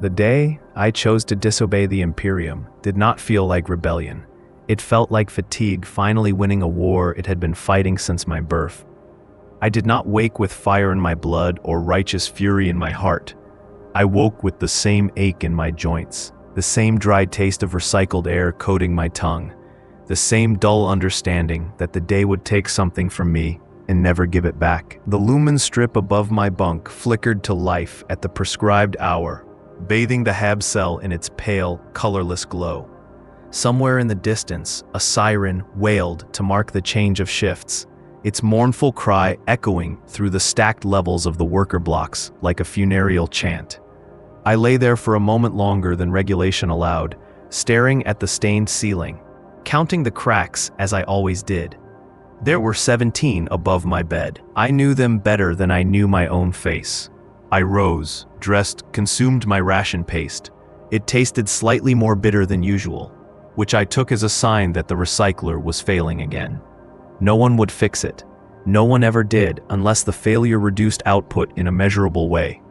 The day I chose to disobey the Imperium did not feel like rebellion. It felt like fatigue finally winning a war it had been fighting since my birth. I did not wake with fire in my blood or righteous fury in my heart. I woke with the same ache in my joints, the same dry taste of recycled air coating my tongue, the same dull understanding that the day would take something from me and never give it back. The lumen strip above my bunk flickered to life at the prescribed hour, bathing the hab cell in its pale, colorless glow. Somewhere in the distance, a siren wailed to mark the change of shifts, its mournful cry echoing through the stacked levels of the worker blocks like a funereal chant. I lay there for a moment longer than regulation allowed, staring at the stained ceiling, counting the cracks as I always did. There were 17 above my bed. I knew them better than I knew my own face. I rose, dressed, consumed my ration paste. It tasted slightly more bitter than usual, which I took as a sign that the recycler was failing again. No one would fix it. No one ever did unless the failure reduced output in a measurable way.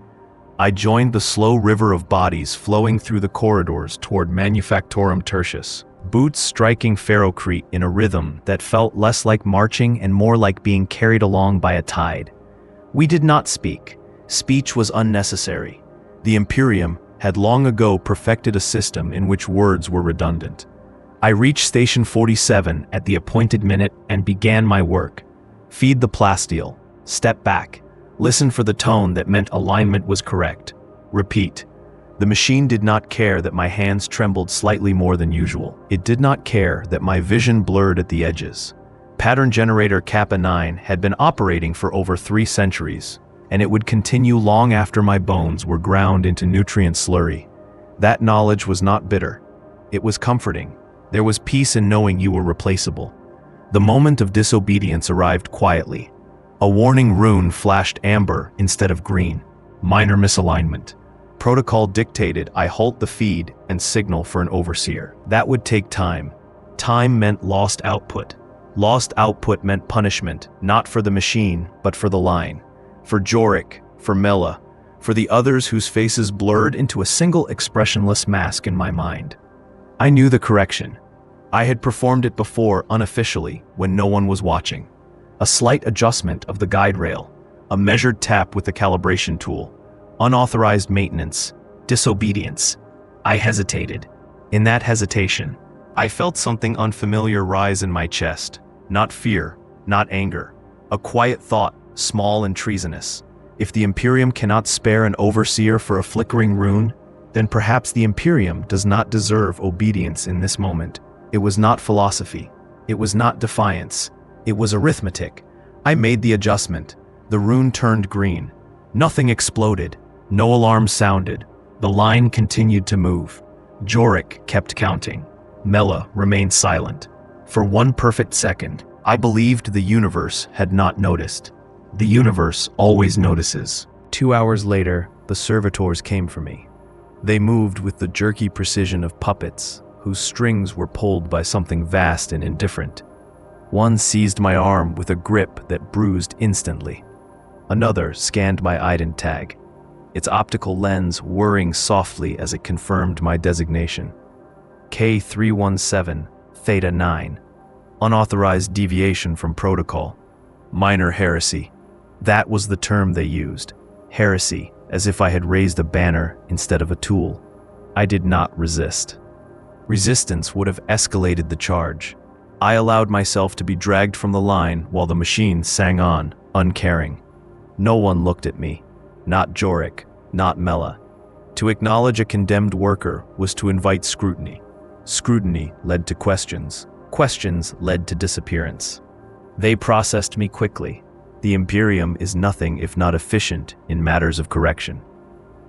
I joined the slow river of bodies flowing through the corridors toward Manufactorum Tertius, boots striking ferrocrete in a rhythm that felt less like marching and more like being carried along by a tide. We did not speak. Speech was unnecessary. The Imperium had long ago perfected a system in which words were redundant. I reached Station 47 at the appointed minute and began my work. Feed the plasteel. Step back. Listen for the tone that meant alignment was correct. Repeat. The machine did not care that my hands trembled slightly more than usual. It did not care that my vision blurred at the edges. Pattern generator Kappa 9 had been operating for over 3 centuries, and it would continue long after my bones were ground into nutrient slurry. That knowledge was not bitter. It was comforting. There was peace in knowing you were replaceable. The moment of disobedience arrived quietly. A warning rune flashed amber instead of green. Minor misalignment. Protocol dictated I halt the feed and signal for an overseer. That would take time. Time meant lost output. Lost output meant punishment, not for the machine, but for the line. For Jorik, for Mela, for the others whose faces blurred into a single expressionless mask in my mind. I knew the correction. I had performed it before unofficially when no one was watching. A slight adjustment of the guide rail, a measured tap with the calibration tool, unauthorized maintenance, disobedience. I hesitated. In that hesitation, I felt something unfamiliar rise in my chest. Not fear, not anger. A quiet thought, small and treasonous. If the Imperium cannot spare an overseer for a flickering rune, then perhaps the Imperium does not deserve obedience in this moment. It was not philosophy. It was not defiance. It was arithmetic. I made the adjustment. The rune turned green. Nothing exploded. No alarm sounded. The line continued to move. Jorik kept counting. Mela remained silent. For one perfect second, I believed the universe had not noticed. The universe always notices. 2 hours later, the servitors came for me. They moved with the jerky precision of puppets, whose strings were pulled by something vast and indifferent. One seized my arm with a grip that bruised instantly. Another scanned my ident tag, its optical lens whirring softly as it confirmed my designation. K317, Theta 9. Unauthorized deviation from protocol. Minor heresy. That was the term they used. Heresy, as if I had raised a banner instead of a tool. I did not resist. Resistance would have escalated the charge. I allowed myself to be dragged from the line while the machine sang on, uncaring. No one looked at me. Not Jorik, not Mela. To acknowledge a condemned worker was to invite scrutiny. Scrutiny led to questions. Questions led to disappearance. They processed me quickly. The Imperium is nothing if not efficient in matters of correction.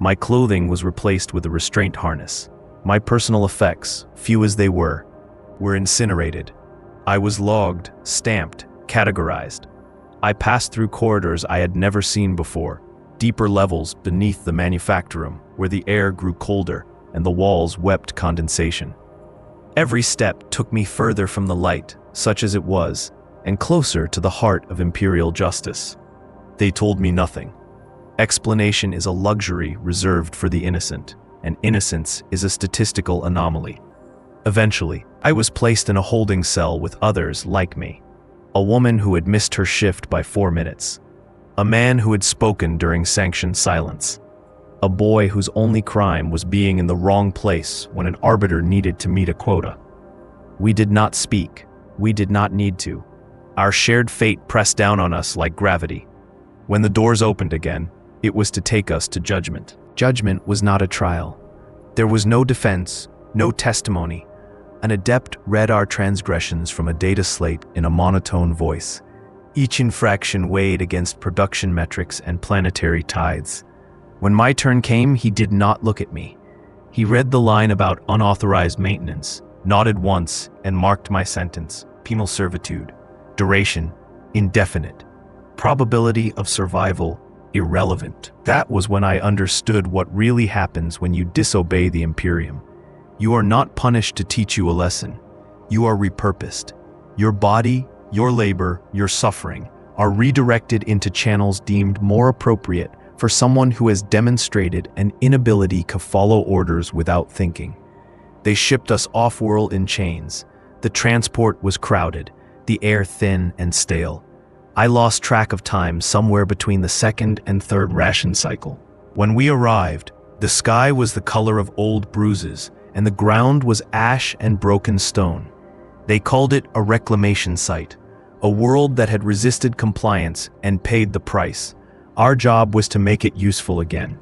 My clothing was replaced with a restraint harness. My personal effects, few as they were incinerated. I was logged, stamped, categorized. I passed through corridors I had never seen before, deeper levels beneath the manufactorum where the air grew colder and the walls wept condensation. Every step took me further from the light, such as it was, and closer to the heart of imperial justice. They told me nothing. Explanation is a luxury reserved for the innocent. and innocence is a statistical anomaly. Eventually, I was placed in a holding cell with others like me. A woman who had missed her shift by 4 minutes. A man who had spoken during sanctioned silence. A boy whose only crime was being in the wrong place when an arbiter needed to meet a quota. We did not speak. We did not need to. Our shared fate pressed down on us like gravity. When the doors opened again, it was to take us to judgment. Judgment was not a trial. There was no defense, no testimony. An adept read our transgressions from a data slate in a monotone voice. Each infraction weighed against production metrics and planetary tides. When my turn came, he did not look at me. He read the line about unauthorized maintenance, nodded once, and marked my sentence. Penal servitude. Duration, indefinite. Probability of survival, irrelevant. That was when I understood what really happens when you disobey the Imperium. You are not punished to teach you a lesson. You are repurposed. Your body, your labor, your suffering are redirected into channels deemed more appropriate for someone who has demonstrated an inability to follow orders without thinking. They shipped us off-world in chains. The transport was crowded, the air thin and stale. I lost track of time somewhere between the second and third ration cycle. When we arrived, the sky was the color of old bruises, and the ground was ash and broken stone. They called it a reclamation site, a world that had resisted compliance and paid the price. Our job was to make it useful again.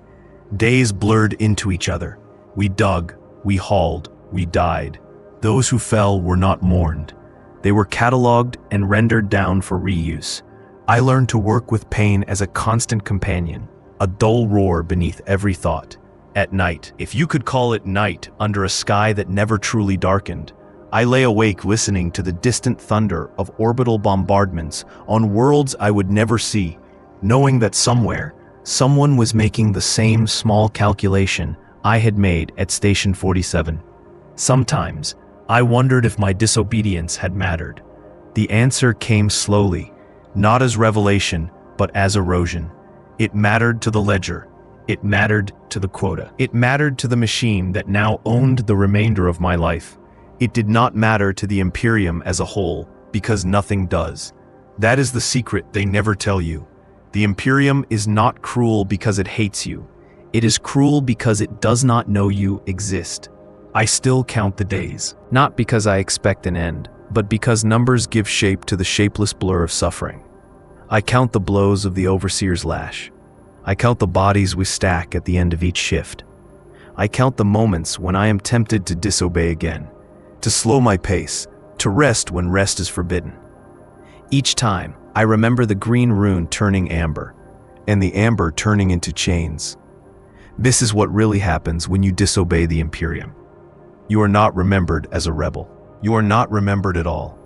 Days blurred into each other. We dug, we hauled, we died. Those who fell were not mourned. They were cataloged and rendered down for reuse. I learned to work with pain as a constant companion, a dull roar beneath every thought. At night, if you could call it night under a sky that never truly darkened, I lay awake listening to the distant thunder of orbital bombardments on worlds I would never see, knowing that somewhere, someone was making the same small calculation I had made at Station 47. Sometimes, I wondered if my disobedience had mattered. The answer came slowly, not as revelation, but as erosion. It mattered to the ledger. It mattered to the quota. It mattered to the machine that now owned the remainder of my life. It did not matter to the Imperium as a whole, because nothing does. That is the secret they never tell you. The Imperium is not cruel because it hates you. It is cruel because it does not know you exist. I still count the days, not because I expect an end, but because numbers give shape to the shapeless blur of suffering. I count the blows of the overseer's lash. I count the bodies we stack at the end of each shift. I count the moments when I am tempted to disobey again, to slow my pace, to rest when rest is forbidden. Each time, I remember the green rune turning amber, and the amber turning into chains. This is what really happens when you disobey the Imperium. You are not remembered as a rebel. You are not remembered at all.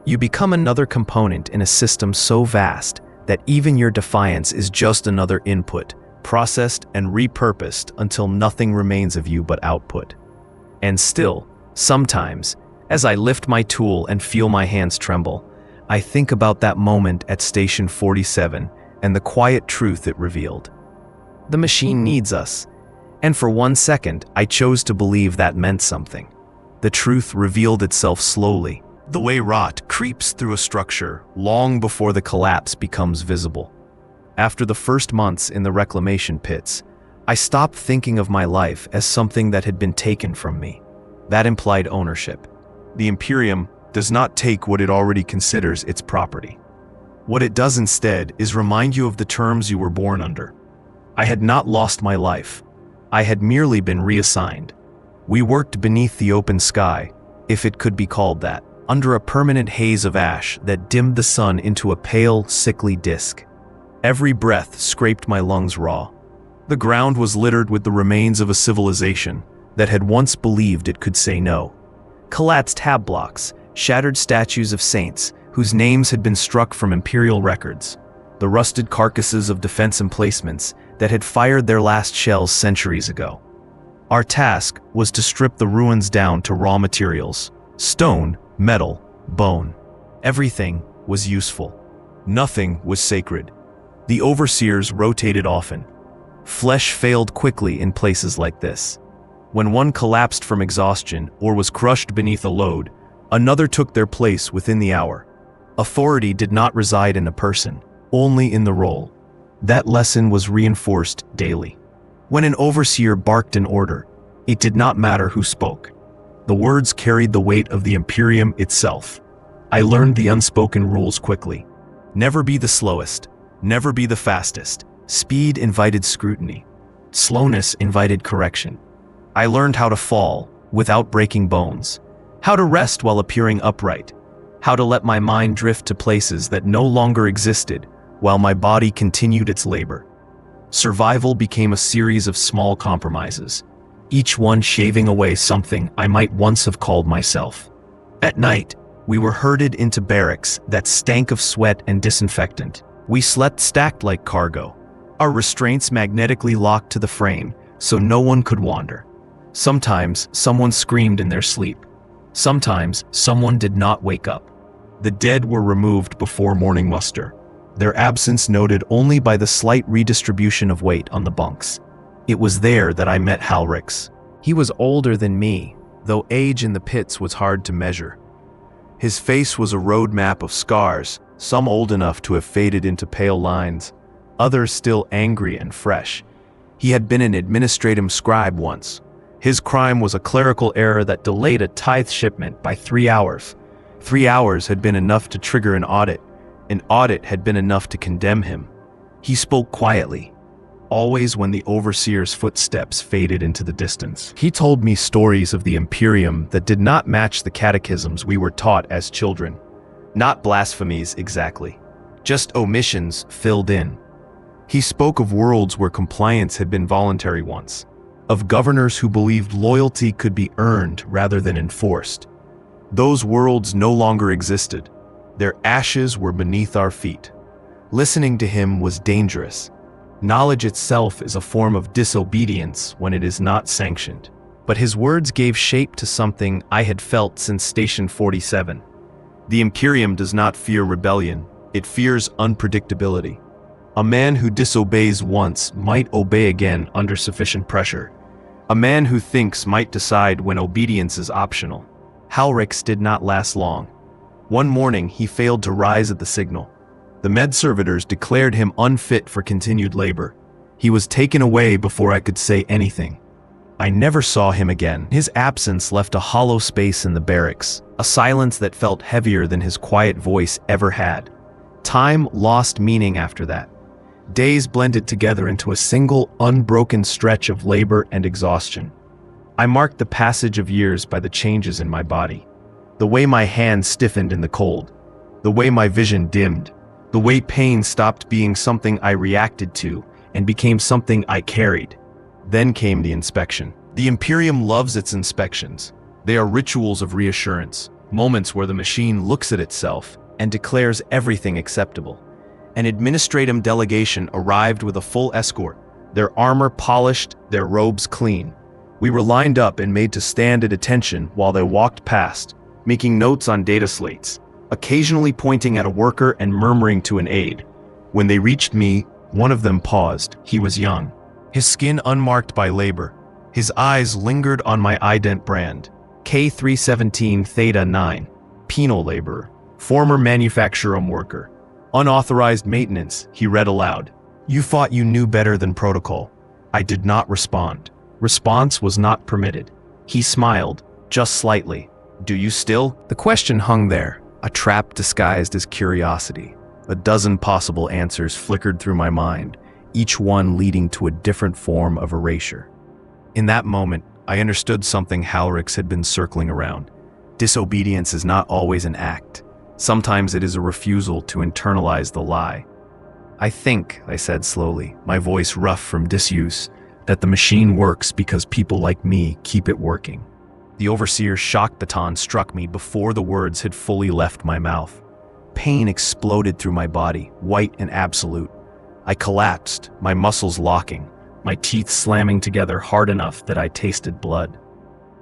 You become another component in a system so vast that even your defiance is just another input, processed and repurposed until nothing remains of you but output. And still, sometimes, as I lift my tool and feel my hands tremble, I think about that moment at Station 47 and the quiet truth it revealed. The machine needs us. And for 1 second, I chose to believe that meant something. The truth revealed itself slowly, the way rot creeps through a structure long before the collapse becomes visible. After the first months in the reclamation pits, I stopped thinking of my life as something that had been taken from me. That implied ownership. The Imperium does not take what it already considers its property. What it does instead is remind you of the terms you were born under. I had not lost my life. I had merely been reassigned. We worked beneath the open sky, if it could be called that, under a permanent haze of ash that dimmed the sun into a pale, sickly disk. Every breath scraped my lungs raw. The ground was littered with the remains of a civilization that had once believed it could say no. Collapsed tab blocks, shattered statues of saints whose names had been struck from imperial records, the rusted carcasses of defense emplacements that had fired their last shells centuries ago. Our task was to strip the ruins down to raw materials: stone, metal, bone. Everything was useful. Nothing was sacred. The overseers rotated often. Flesh failed quickly in places like this. When one collapsed from exhaustion or was crushed beneath a load, another took their place within the hour. Authority did not reside in a person, only in the role. That lesson was reinforced daily. When an overseer barked an order, it did not matter who spoke. The words carried the weight of the Imperium itself. I learned the unspoken rules quickly. Never be the slowest. Never be the fastest. Speed invited scrutiny. Slowness invited correction. I learned how to fall without breaking bones, how to rest while appearing upright, how to let my mind drift to places that no longer existed while my body continued its labor. Survival became a series of small compromises, each one shaving away something I might once have called myself. At night, we were herded into barracks that stank of sweat and disinfectant. We slept stacked like cargo, our restraints magnetically locked to the frame so no one could wander. Sometimes someone screamed in their sleep. Sometimes someone did not wake up. The dead were removed before morning muster, their absence noted only by the slight redistribution of weight on the bunks. It was there that I met Halrix. He was older than me, though age in the pits was hard to measure. His face was a road map of scars, some old enough to have faded into pale lines, others still angry and fresh. He had been an administrative scribe once. His crime was a clerical error that delayed a tithe shipment by 3 hours. 3 hours had been enough to trigger an audit. An audit had been enough to condemn him. He spoke quietly, always when the overseer's footsteps faded into the distance. He told me stories of the Imperium that did not match the catechisms we were taught as children. Not blasphemies exactly, just omissions filled in. He spoke of worlds where compliance had been voluntary once, of governors who believed loyalty could be earned rather than enforced. Those worlds no longer existed. Their ashes were beneath our feet. Listening to him was dangerous. Knowledge itself is a form of disobedience when it is not sanctioned. But his words gave shape to something I had felt since Station 47. The Imperium does not fear rebellion, it fears unpredictability. A man who disobeys once might obey again under sufficient pressure. A man who thinks might decide when obedience is optional. Halrix did not last long. One morning he failed to rise at the signal. The med servitors declared him unfit for continued labor. He was taken away before I could say anything. I never saw him again. His absence left a hollow space in the barracks, a silence that felt heavier than his quiet voice ever had. Time lost meaning after that. Days blended together into a single, unbroken stretch of labor and exhaustion. I marked the passage of years by the changes in my body. The way my hands stiffened in the cold. The way my vision dimmed. The way pain stopped being something I reacted to and became something I carried. Then came the inspection. The Imperium loves its inspections. They are rituals of reassurance, moments where the machine looks at itself and declares everything acceptable. An administrative delegation arrived with a full escort, their armor polished, their robes clean. We were lined up and made to stand at attention while they walked past, making notes on data slates, occasionally pointing at a worker and murmuring to an aide. When they reached me, one of them paused. He was young, his skin unmarked by labor. His eyes lingered on my ident brand, K317 Theta 9, penal laborer, former manufacturing worker. Unauthorized maintenance, he read aloud. You thought you knew better than protocol. I did not respond. Response was not permitted. He smiled, just slightly. Do you still? The question hung there, a trap disguised as curiosity. A dozen possible answers flickered through my mind, each one leading to a different form of erasure. In that moment, I understood something Halrix had been circling around. Disobedience is not always an act. Sometimes it is a refusal to internalize the lie. I think, I said slowly, my voice rough from disuse, that the machine works because people like me keep it working. The overseer's shock baton struck me before the words had fully left my mouth. Pain exploded through my body, white and absolute. I collapsed, my muscles locking, my teeth slamming together hard enough that I tasted blood.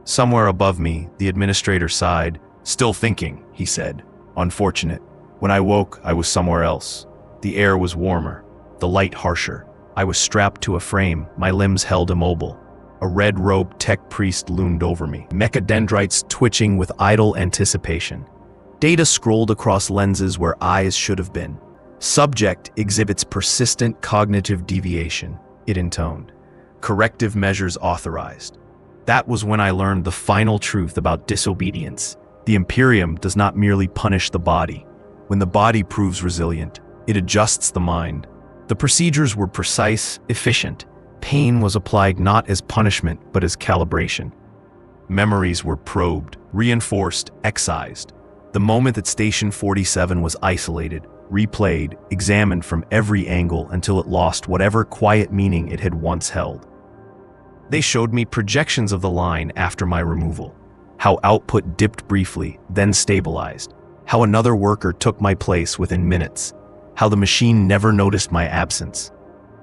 Somewhere above me, the administrator sighed. Still thinking, he said. Unfortunate. When I woke, I was somewhere else. The air was warmer, the light harsher. I was strapped to a frame, my limbs held immobile. A red-robed tech priest loomed over me, mechadendrites twitching with idle anticipation. Data scrolled across lenses where eyes should have been. Subject exhibits persistent cognitive deviation, it intoned. Corrective measures authorized. That was when I learned the final truth about disobedience. The Imperium does not merely punish the body. When the body proves resilient, it adjusts the mind. The procedures were precise, efficient. Pain was applied not as punishment, but as calibration. Memories were probed, reinforced, excised. The moment that Station 47 was isolated, replayed, examined from every angle until it lost whatever quiet meaning it had once held. They showed me projections of the line after my removal, how output dipped briefly, then stabilized, how another worker took my place within minutes, how the machine never noticed my absence.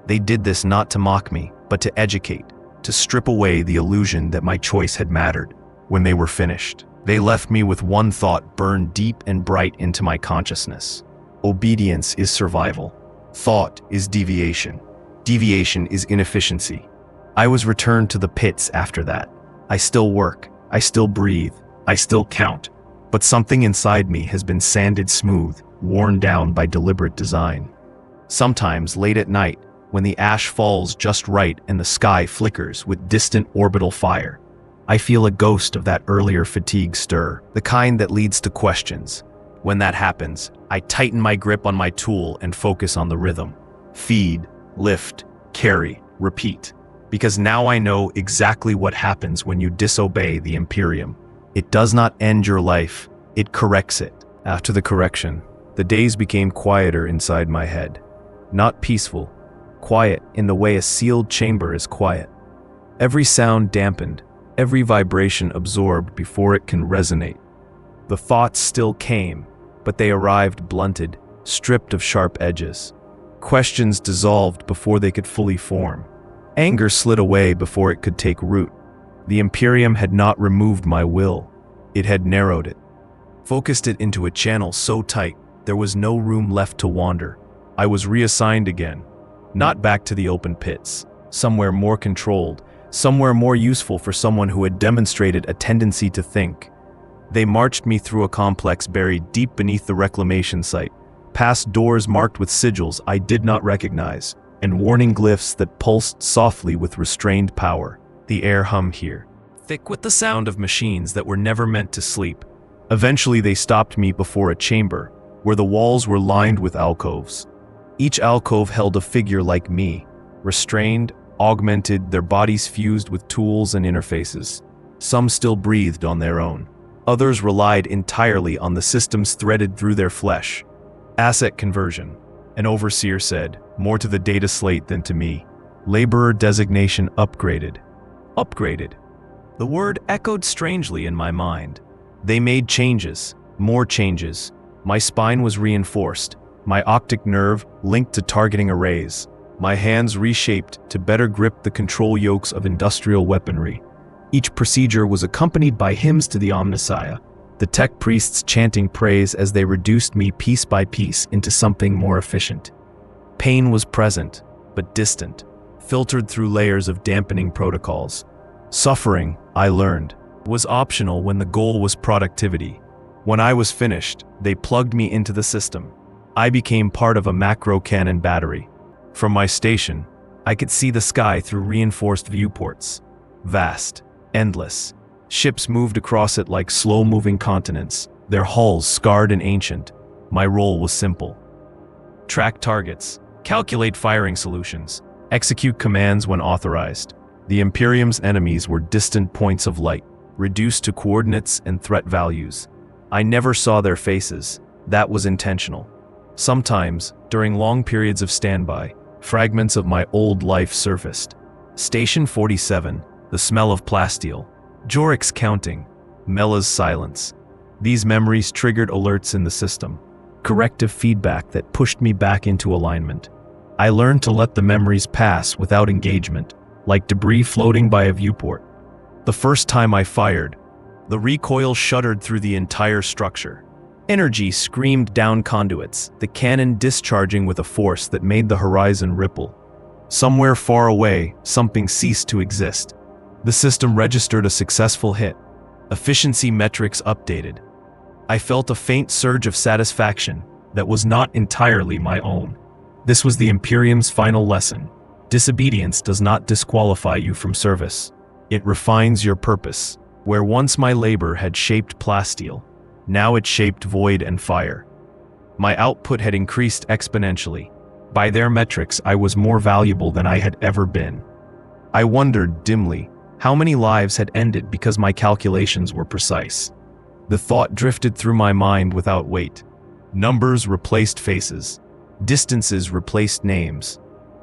They did this not to mock me, but to educate, to strip away the illusion that my choice had mattered. When they were finished, they left me with one thought burned deep and bright into my consciousness. Obedience is survival. Thought is deviation. Deviation is inefficiency. I was returned to the pits after that. I still work, I still breathe, I still count, but something inside me has been sanded smooth, worn down by deliberate design. Sometimes, late at night, when the ash falls just right and the sky flickers with distant orbital fire, I feel a ghost of that earlier fatigue stir, the kind that leads to questions. When that happens, I tighten my grip on my tool and focus on the rhythm. Feed, lift, carry, repeat. Because now I know exactly what happens when you disobey the Imperium. It does not end your life, it corrects it. After the correction, the days became quieter inside my head. Not peaceful, quiet in the way a sealed chamber is quiet. Every sound dampened, every vibration absorbed before it can resonate. The thoughts still came, but they arrived blunted, stripped of sharp edges. Questions dissolved before they could fully form. Anger slid away before it could take root. The Imperium had not removed my will. It had narrowed it, focused it into a channel so tight there was no room left to wander. I was reassigned again, not back to the open pits, somewhere more controlled, somewhere more useful for someone who had demonstrated a tendency to think. They marched me through a complex buried deep beneath the reclamation site, past doors marked with sigils I did not recognize, and warning glyphs that pulsed softly with restrained power. The air hummed here, thick with the sound of machines that were never meant to sleep. Eventually they stopped me before a chamber, where the walls were lined with alcoves. Each alcove held a figure like me, restrained, augmented, their bodies fused with tools and interfaces. Some still breathed on their own. Others relied entirely on the systems threaded through their flesh. Asset conversion, an overseer said, more to the data slate than to me. Laborer designation upgraded. Upgraded. The word echoed strangely in my mind. They made changes, more changes. My spine was reinforced, my optic nerve linked to targeting arrays, my hands reshaped to better grip the control yokes of industrial weaponry. Each procedure was accompanied by hymns to the Omnissiah, the tech priests chanting praise as they reduced me piece by piece into something more efficient. Pain was present, but distant, filtered through layers of dampening protocols. Suffering, I learned, was optional when the goal was productivity. When I was finished, they plugged me into the system. I became part of a macro cannon battery. From my station, I could see the sky through reinforced viewports. Vast, endless. Ships moved across it like slow-moving continents, their hulls scarred and ancient. My role was simple. Track targets, calculate firing solutions, execute commands when authorized. The Imperium's enemies were distant points of light, reduced to coordinates and threat values. I never saw their faces. That was intentional. Sometimes, during long periods of standby, fragments of my old life surfaced. Station 47, the smell of plasteel, Jorik's counting, Mela's silence. These memories triggered alerts in the system, corrective feedback that pushed me back into alignment. I learned to let the memories pass without engagement, like debris floating by a viewport. The first time I fired, the recoil shuddered through the entire structure. Energy screamed down conduits, the cannon discharging with a force that made the horizon ripple. Somewhere far away, something ceased to exist. The system registered a successful hit. Efficiency metrics updated. I felt a faint surge of satisfaction that was not entirely my own. This was the Imperium's final lesson. Disobedience does not disqualify you from service. It refines your purpose. Where once my labor had shaped plasteel, now it shaped void and fire. My output had increased exponentially. By their metrics, I was more valuable than I had ever been. I wondered dimly how many lives had ended because my calculations were precise. The thought drifted through my mind without weight. Numbers replaced faces. Distances replaced names.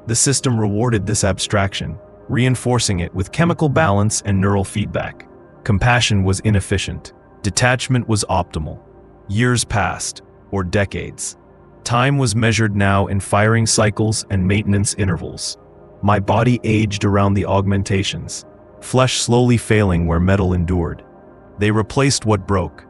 The system rewarded this abstraction, reinforcing it with chemical balance and neural feedback. Compassion was inefficient. Detachment was optimal. Years passed, or decades. Time was measured now in firing cycles and maintenance intervals. My body aged around the augmentations, flesh slowly failing where metal endured. They replaced what broke.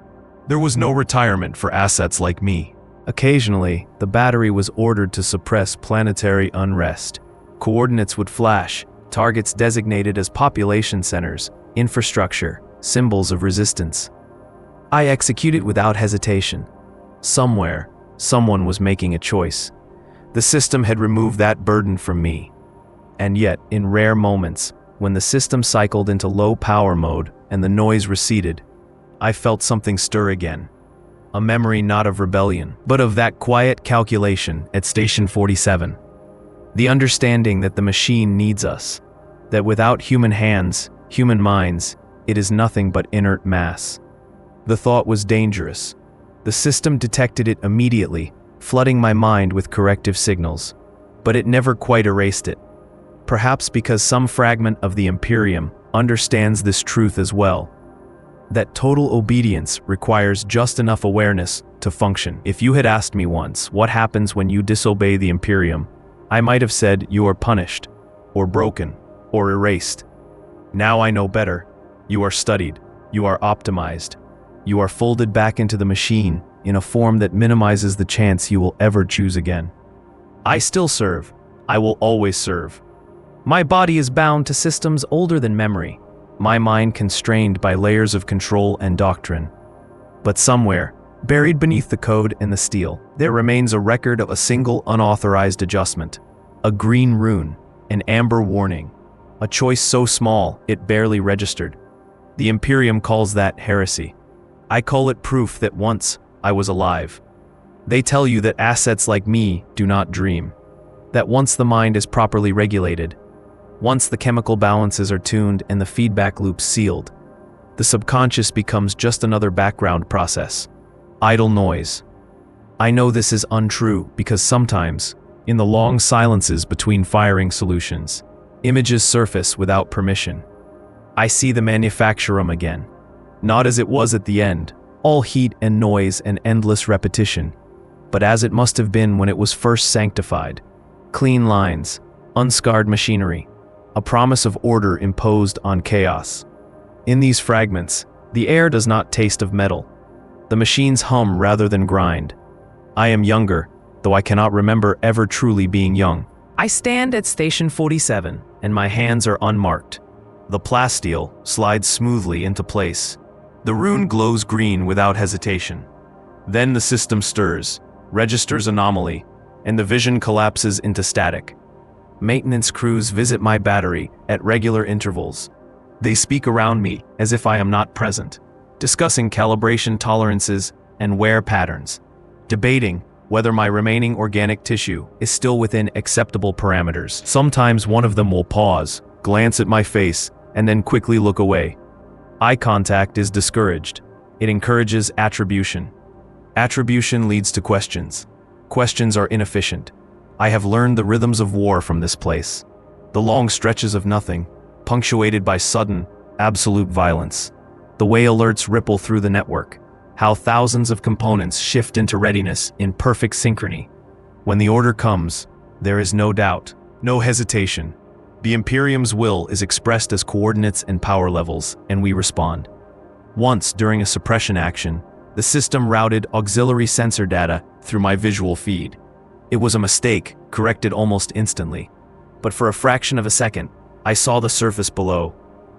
There was no retirement for assets like me. Occasionally, the battery was ordered to suppress planetary unrest. Coordinates would flash, targets designated as population centers, infrastructure, symbols of resistance. I executed without hesitation. Somewhere, someone was making a choice. The system had removed that burden from me. And yet, in rare moments, when the system cycled into low power mode and the noise receded, I felt something stir again. A memory not of rebellion, but of that quiet calculation at Station 47. The understanding that the machine needs us, that without human hands, human minds, it is nothing but inert mass. The thought was dangerous. The system detected it immediately, flooding my mind with corrective signals. But it never quite erased it. Perhaps because some fragment of the Imperium understands this truth as well. That total obedience requires just enough awareness to function. If you had asked me once what happens when you disobey the Imperium, I might have said you are punished, or broken, or erased. Now I know better. You are studied, you are optimized, you are folded back into the machine in a form that minimizes the chance you will ever choose again. I still serve. I will always serve. My body is bound to systems older than memory, my mind constrained by layers of control and doctrine. But somewhere, buried beneath the code and the steel, there remains a record of a single unauthorized adjustment. A green rune, an amber warning, a choice so small it barely registered. The Imperium calls that heresy. I call it proof that once I was alive. They tell you that assets like me do not dream. That once the mind is properly regulated, once the chemical balances are tuned and the feedback loops sealed, the subconscious becomes just another background process. Idle noise. I know this is untrue because sometimes, in the long silences between firing solutions, images surface without permission. I see the manufacturum again. Not as it was at the end, all heat and noise and endless repetition, but as it must have been when it was first sanctified. Clean lines, unscarred machinery, a promise of order imposed on chaos. In these fragments, the air does not taste of metal. The machines hum rather than grind. I am younger, though I cannot remember ever truly being young. I stand at Station 47, and my hands are unmarked. The plasteel slides smoothly into place. The rune glows green without hesitation. Then the system stirs, registers anomaly, and the vision collapses into static. Maintenance crews visit my battery at regular intervals. They speak around me as if I am not present, discussing calibration tolerances and wear patterns, debating whether my remaining organic tissue is still within acceptable parameters. Sometimes one of them will pause, glance at my face, and then quickly look away. Eye contact is discouraged. It encourages attribution. Attribution leads to questions. Questions are inefficient. I have learned the rhythms of war from this place. The long stretches of nothing, punctuated by sudden, absolute violence. The way alerts ripple through the network. How thousands of components shift into readiness in perfect synchrony. When the order comes, there is no doubt, no hesitation. The Imperium's will is expressed as coordinates and power levels, and we respond. Once, during a suppression action, the system routed auxiliary sensor data through my visual feed. It was a mistake, corrected almost instantly. but for a fraction of a second, I saw the surface below.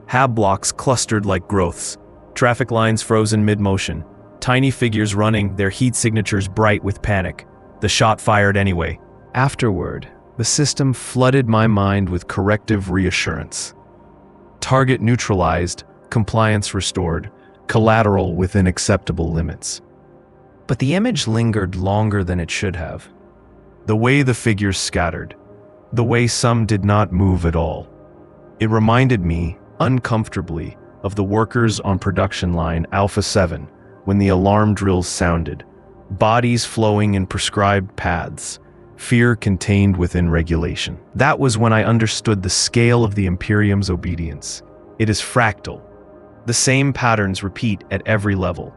Hab blocks clustered like growths, traffic lines frozen mid-motion, tiny figures running, their heat signatures bright with panic. The shot fired anyway. Afterward, the system flooded my mind with corrective reassurance. Target neutralized, compliance restored, collateral within acceptable limits. But the image lingered longer than it should have. The way the figures scattered, the way some did not move at all. It reminded me, uncomfortably, of the workers on production line Alpha 7 when the alarm drills sounded, bodies flowing in prescribed paths, fear contained within regulation. That was when I understood the scale of the Imperium's obedience. It is fractal. The same patterns repeat at every level.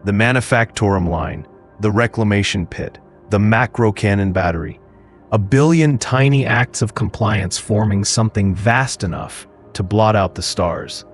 The manufactorum line, the reclamation pit, the macro cannon battery. A billion tiny acts of compliance forming something vast enough to blot out the stars.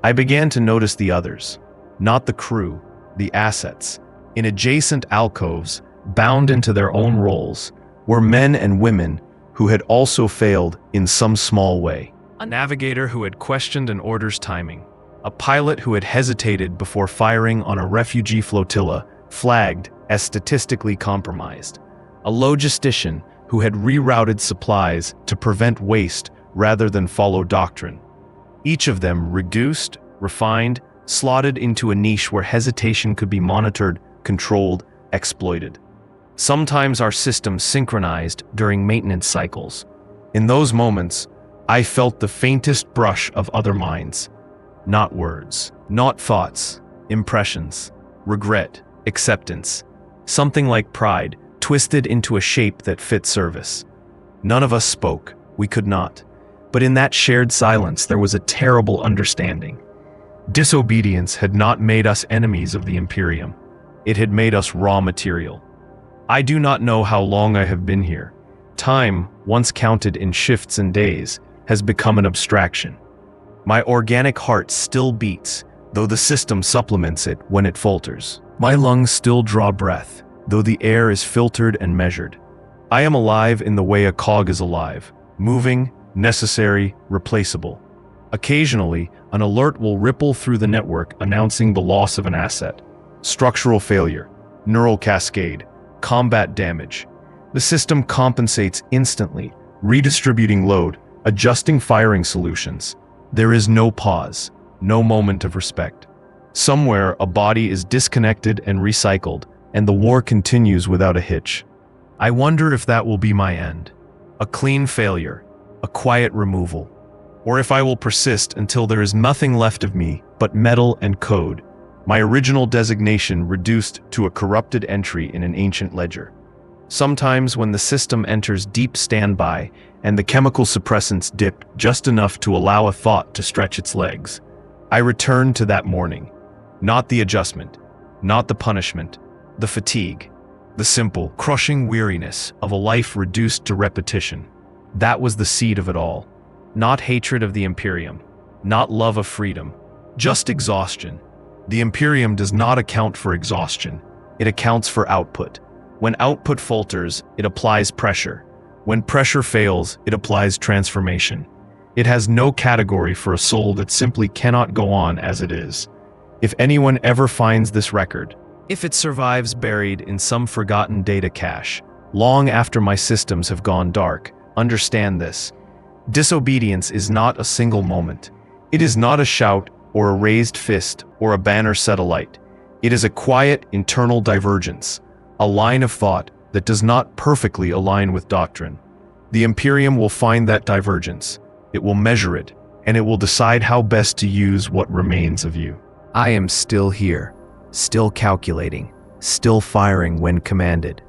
I began to notice the others, not the crew, the assets. In adjacent alcoves, bound into their own roles, were men and women who had also failed in some small way. A navigator who had questioned an order's timing. A pilot who had hesitated before firing on a refugee flotilla, flagged as statistically compromised. A logistician who had rerouted supplies to prevent waste rather than follow doctrine. Each of them reduced, refined, slotted into a niche where hesitation could be monitored, controlled, exploited. Sometimes our system synchronized during maintenance cycles. In those moments, I felt the faintest brush of other minds. Not words, not thoughts, impressions, regret, acceptance. Something like pride, twisted into a shape that fit service. None of us spoke, we could not. But in that shared silence there was a terrible understanding. Disobedience had not made us enemies of the Imperium. It had made us raw material. I do not know how long I have been here. Time, once counted in shifts and days, has become an abstraction. My organic heart still beats, though the system supplements it when it falters. My lungs still draw breath, though the air is filtered and measured. I am alive in the way a cog is alive, moving, necessary, replaceable. Occasionally, an alert will ripple through the network announcing the loss of an asset. Structural failure, neural cascade, combat damage. The system compensates instantly, redistributing load, adjusting firing solutions. There is no pause, no moment of respect. Somewhere, a body is disconnected and recycled, and the war continues without a hitch. I wonder if that will be my end. A clean failure, a quiet removal. Or if I will persist until there is nothing left of me but metal and code, my original designation reduced to a corrupted entry in an ancient ledger. Sometimes when the system enters deep standby and the chemical suppressants dip just enough to allow a thought to stretch its legs, I return to that morning. Not the adjustment, not the punishment, the fatigue, the simple, crushing weariness of a life reduced to repetition. That was the seed of it all. Not hatred of the Imperium, not love of freedom, just exhaustion. The Imperium does not account for exhaustion. It accounts for output. When output falters, it applies pressure. When pressure fails, it applies transformation. It has no category for a soul that simply cannot go on as it is. If anyone ever finds this record, if it survives buried in some forgotten data cache, long after my systems have gone dark, understand this. Disobedience is not a single moment. It is not a shout or a raised fist or a banner set alight. It is a quiet internal divergence, a line of thought that does not perfectly align with doctrine. The Imperium will find that divergence. It will measure it, and it will decide how best to use what remains of you. I am still here, still calculating, still firing when commanded.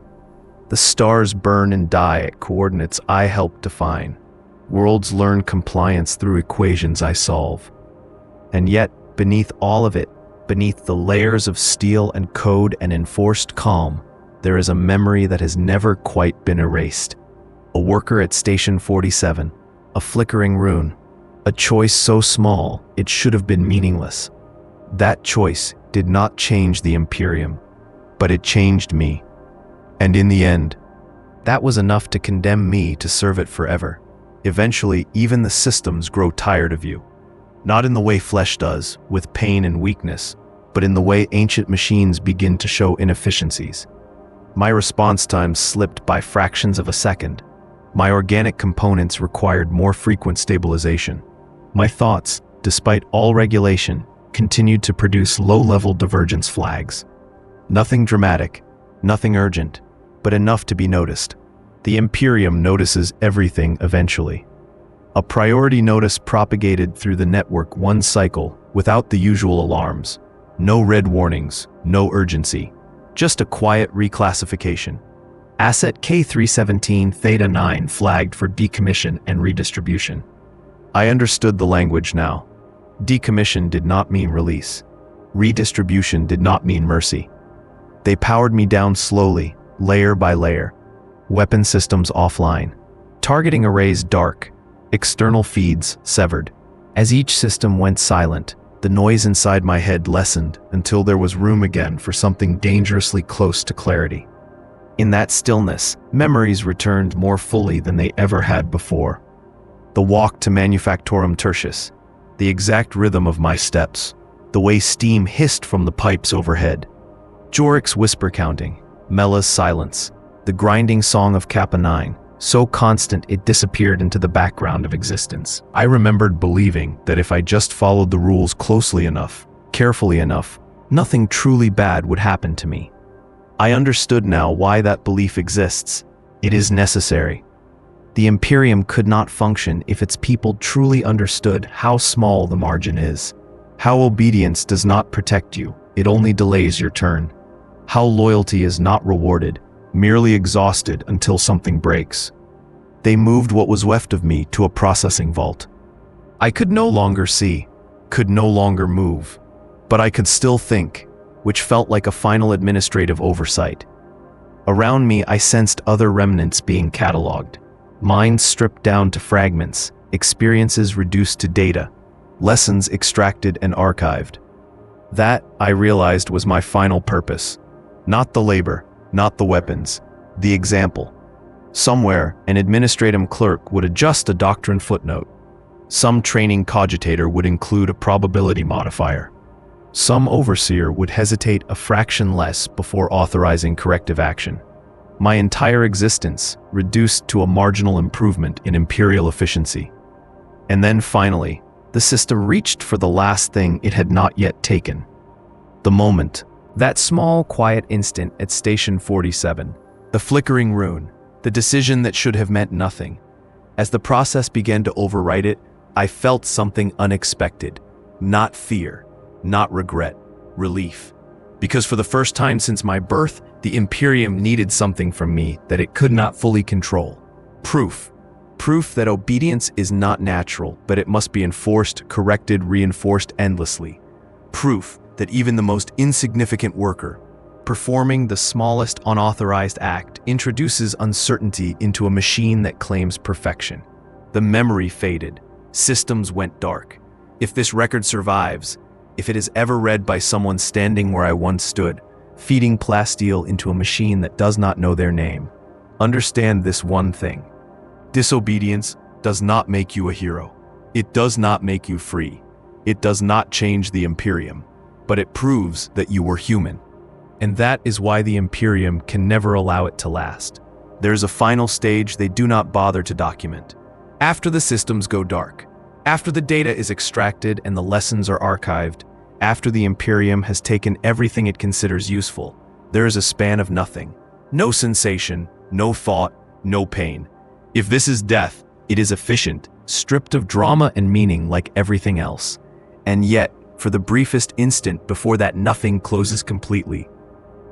The stars burn and die at coordinates I help define. Worlds learn compliance through equations I solve. And yet, beneath all of it, beneath the layers of steel and code and enforced calm, there is a memory that has never quite been erased. A worker at Station 47, a flickering rune, a choice so small it should have been meaningless. That choice did not change the Imperium, but it changed me. And in the end, that was enough to condemn me to serve it forever. Eventually, even the systems grow tired of you. Not in the way flesh does, with pain and weakness, but in the way ancient machines begin to show inefficiencies. My response times slipped by fractions of a second. My organic components required more frequent stabilization. My thoughts, despite all regulation, continued to produce low-level divergence flags. Nothing dramatic, nothing urgent, but enough to be noticed. The Imperium notices everything eventually. A priority notice propagated through the network one cycle without the usual alarms. No red warnings, no urgency. Just a quiet reclassification. Asset K317 Theta 9 flagged for decommission and redistribution. I understood the language now. Decommission did not mean release. Redistribution did not mean mercy. They powered me down slowly, layer by layer. Weapon systems offline. Targeting arrays dark. External feeds severed. As each system went silent, the noise inside my head lessened until there was room again for something dangerously close to clarity. In that stillness, memories returned more fully than they ever had before. The walk to Manufactorum Tertius, the exact rhythm of my steps, the way steam hissed from the pipes overhead. Jorik's whisper counting, Mella's silence, the grinding song of Kappa 9, so constant it disappeared into the background of existence. I remembered believing that if I just followed the rules closely enough, carefully enough, nothing truly bad would happen to me. I understood now why that belief exists. It is necessary. The Imperium could not function if its people truly understood how small the margin is. How obedience does not protect you, it only delays your turn. How loyalty is not rewarded, merely exhausted until something breaks. They moved what was left of me to a processing vault. I could no longer see, could no longer move, but I could still think, which felt like a final administrative oversight. Around me, I sensed other remnants being cataloged. Minds stripped down to fragments, experiences reduced to data, lessons extracted and archived. That, I realized, was my final purpose. Not the labor, not the weapons, the example. Somewhere, an administratum clerk would adjust a doctrine footnote. Some training cogitator would include a probability modifier. Some overseer would hesitate a fraction less before authorizing corrective action. My entire existence reduced to a marginal improvement in imperial efficiency. And then finally, the system reached for the last thing it had not yet taken. The moment. That small, quiet instant at Station 47. The flickering rune. The decision that should have meant nothing. As the process began to overwrite it, I felt something unexpected. Not fear. Not regret. Relief. Because for the first time since my birth, the Imperium needed something from me that it could not fully control. Proof. Proof that obedience is not natural, but it must be enforced, corrected, reinforced endlessly. Proof that even the most insignificant worker, performing the smallest unauthorized act, introduces uncertainty into a machine that claims perfection. The memory faded. Systems went dark. If this record survives, if it is ever read by someone standing where I once stood, feeding plasteel into a machine that does not know their name, understand this one thing. Disobedience does not make you a hero. It does not make you free. It does not change the Imperium, but it proves that you were human. And that is why the Imperium can never allow it to last. There's a final stage they do not bother to document. After the systems go dark, after the data is extracted and the lessons are archived, after the Imperium has taken everything it considers useful, there is a span of nothing. No sensation, no thought, no pain. If this is death, it is efficient, stripped of drama and meaning like everything else. And yet, for the briefest instant before that nothing closes completely,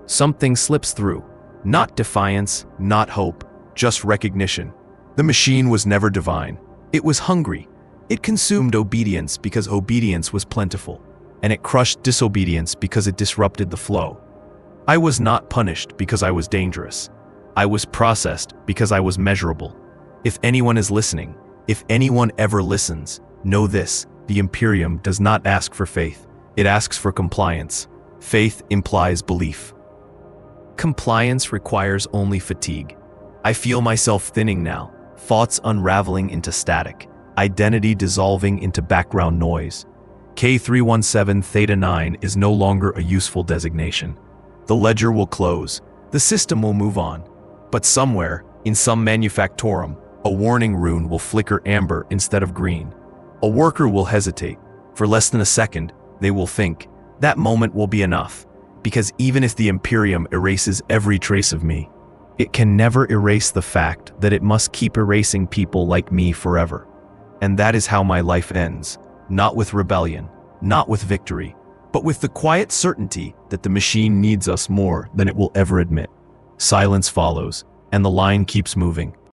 something slips through. Not defiance, not hope, just recognition. The machine was never divine. It was hungry. It consumed obedience because obedience was plentiful, and it crushed disobedience because it disrupted the flow. I was not punished because I was dangerous. I was processed because I was measurable. If anyone is listening, if anyone ever listens, know this: the Imperium does not ask for faith. It asks for compliance. Faith implies belief. Compliance requires only fatigue. I feel myself thinning now, thoughts unraveling into static, identity dissolving into background noise. K317 Theta 9 is no longer a useful designation. The ledger will close, the system will move on. But somewhere, in some manufactorum, a warning rune will flicker amber instead of green. A worker will hesitate. For less than a second, they will think, that moment will be enough. Because even if the Imperium erases every trace of me, it can never erase the fact that it must keep erasing people like me forever. And that is how my life ends, not with rebellion, not with victory, but with the quiet certainty that the machine needs us more than it will ever admit. Silence follows, and the line keeps moving.